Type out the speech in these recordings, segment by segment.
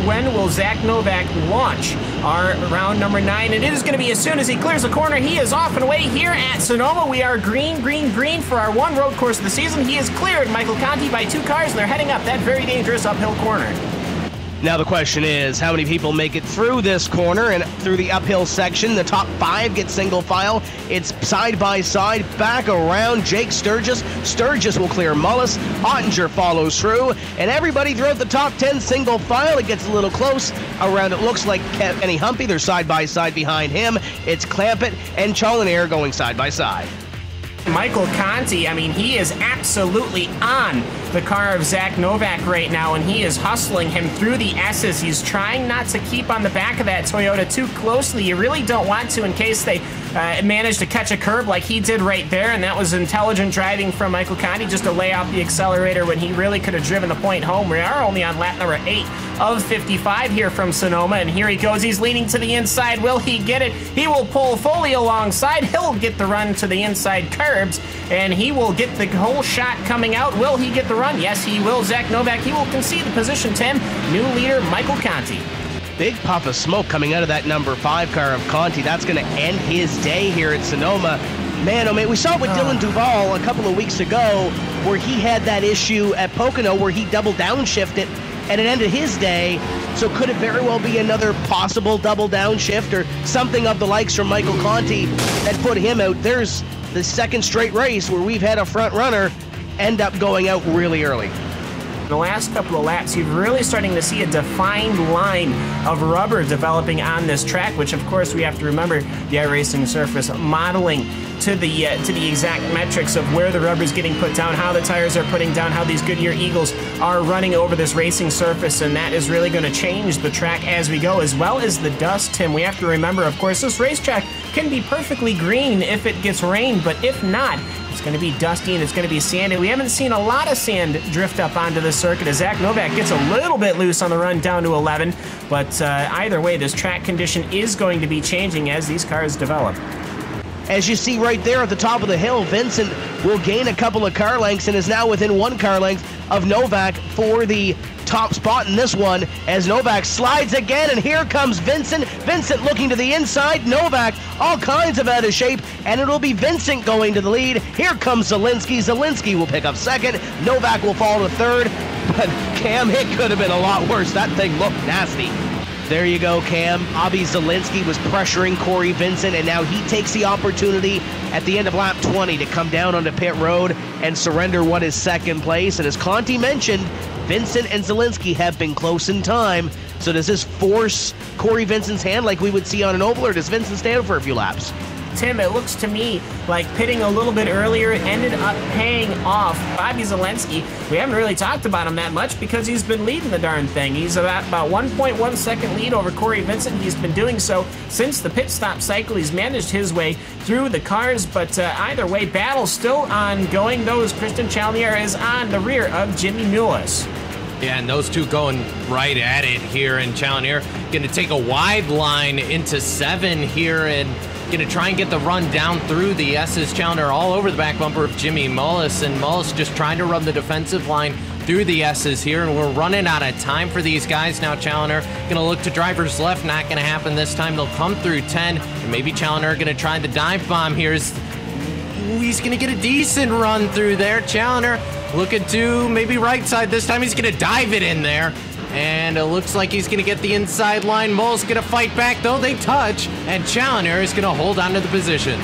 when will Zach Novak launch our round number 9? It is going to be as soon as he clears the corner. He is off and away here at Sonoma. We are green, green, green for our one road course of the season. He has cleared Michael Conti by 2 cars, and they're heading up that very dangerous uphill corner. Now the question is, how many people make it through this corner and through the uphill section? The top 5 get single file. It's side by side, back around Jake Sturgis. Sturgis will clear Mullis. Ottinger follows through, and everybody throughout the top 10 single file. It gets a little close around, it looks like Kenny Humpy. They're side by side behind him. It's Clampett and Challenair going side by side. Michael Conti, I mean, he is absolutely on the car of Zach Novak right now, and he is hustling him through the S's. He's trying not to keep on the back of that Toyota too closely. You really don't want to in case they manage to catch a curb like he did right there, and that was intelligent driving from Michael Conti just to lay off the accelerator when he really could have driven the point home. We are only on lap number 8 of 55 here from Sonoma, and here he goes. He's leaning to the inside. Will he get it? He will pull fully alongside. He'll get the run to the inside curbs, and he will get the whole shot coming out. Will he get the run? Yes, he will. Zach Novak, he will concede the position 10. New leader, Michael Conti. Big puff of smoke coming out of that number 5 car of Conti. That's going to end his day here at Sonoma. Man, oh man, we saw it with Dylan Duval a couple of weeks ago where he had that issue at Pocono where he double downshifted and it ended his day. So could it very well be another possible double downshift or something of the likes from Michael Conti that put him out? There's the second straight race where we've had a front runner end up going out really early. The last couple of laps, you're really starting to see a defined line of rubber developing on this track, which of course we have to remember the iRacing surface modeling to the exact metrics of where the rubber is getting put down, how the tires are putting down, how these Goodyear Eagles are running over this racing surface, and that is really going to change the track as we go, as well as the dust, Tim. We have to remember, of course, this racetrack can be perfectly green if it gets rain, but if not, it's going to be dusty and it's going to be sandy. We haven't seen a lot of sand drift up onto the circuit as Zach Novak gets a little bit loose on the run down to 11, but either way, this track condition is going to be changing as these cars develop. As you see right there at the top of the hill, Vincent will gain a couple of car lengths and is now within 1 car length of Novak for the top spot in this one as Novak slides again, and here comes Vincent. Vincent looking to the inside, Novak all kinds of out of shape, and it'll be Vincent going to the lead. Here comes Zielinski. Zielinski will pick up second. Novak will fall to third, but Cam, it could have been a lot worse. That thing looked nasty. There you go, Cam. Avi Zielinski was pressuring Corey Vincent, and now he takes the opportunity at the end of lap 20 to come down onto pit road and surrender what is second place. And as Conti mentioned, Vincent and Zielinski have been close in time. So does this force Corey Vincent's hand like we would see on an oval, or does Vincent stand for a few laps? Tim, it looks to me like pitting a little bit earlier ended up paying off Bobby Zielinski. We haven't really talked about him that much because he's been leading the darn thing. He's about 1.1 second lead over Corey Vincent. He's been doing so since the pit stop cycle. He's managed his way through the cars, but either way, battle still ongoing. Those Christian Challenair is on the rear of Jimmy Mullis. Yeah, and those two going right at it here, and Challenair going to take a wide line into 7 here and going to try and get the run down through the S's. Challenair all over the back bumper of Jimmy Mullis, and Mullis just trying to run the defensive line through the S's here, and we're running out of time for these guys now. Challenair going to look to driver's left, not going to happen this time. They'll come through 10, and maybe Challenair going to try the dive bomb here. He's going to get a decent run through there. Challenair looking to maybe right side this time. He's going to dive it in there. And it looks like he's going to get the inside line. Mullis going to fight back, though. They touch, and Challenair is going to hold on to the position.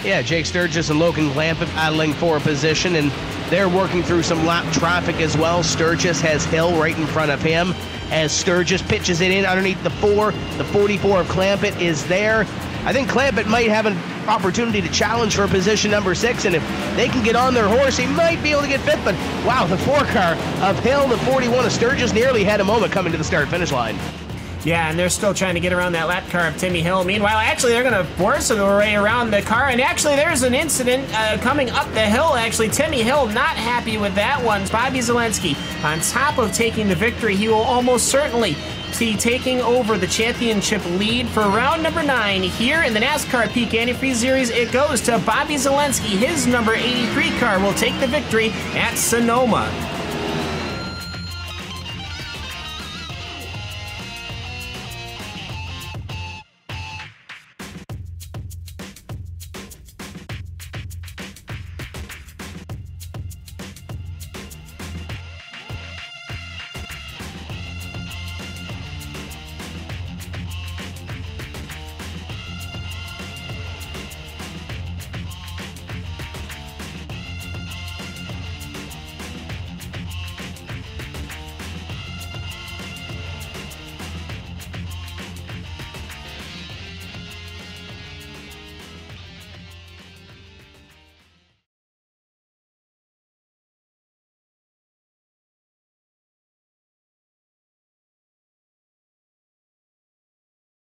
Yeah, Jake Sturgis and Logan Clampett battling for a position, and they're working through some lap traffic as well. Sturgis has Hill right in front of him as Sturgis pitches it in underneath the 4. The 44 of Clampett is there. I think Clampett might have an opportunity to challenge for position number 6, and if they can get on their horse, he might be able to get 5th, but wow, the 4 car of Hill, the 41 of Sturgis, nearly had a moment coming to the start-finish line. Yeah, and they're still trying to get around that lap car of Timmy Hill. Meanwhile, actually, they're going to force their way around the car, and actually, there's an incident coming up the hill. Actually, Timmy Hill not happy with that one. Bobby Zielinski, on top of taking the victory, he will almost certainly be taking over the championship lead for round number 9 here in the NASCAR Peak Antifreeze Series. It goes to Bobby Zielinski. His number 83 car will take the victory at Sonoma.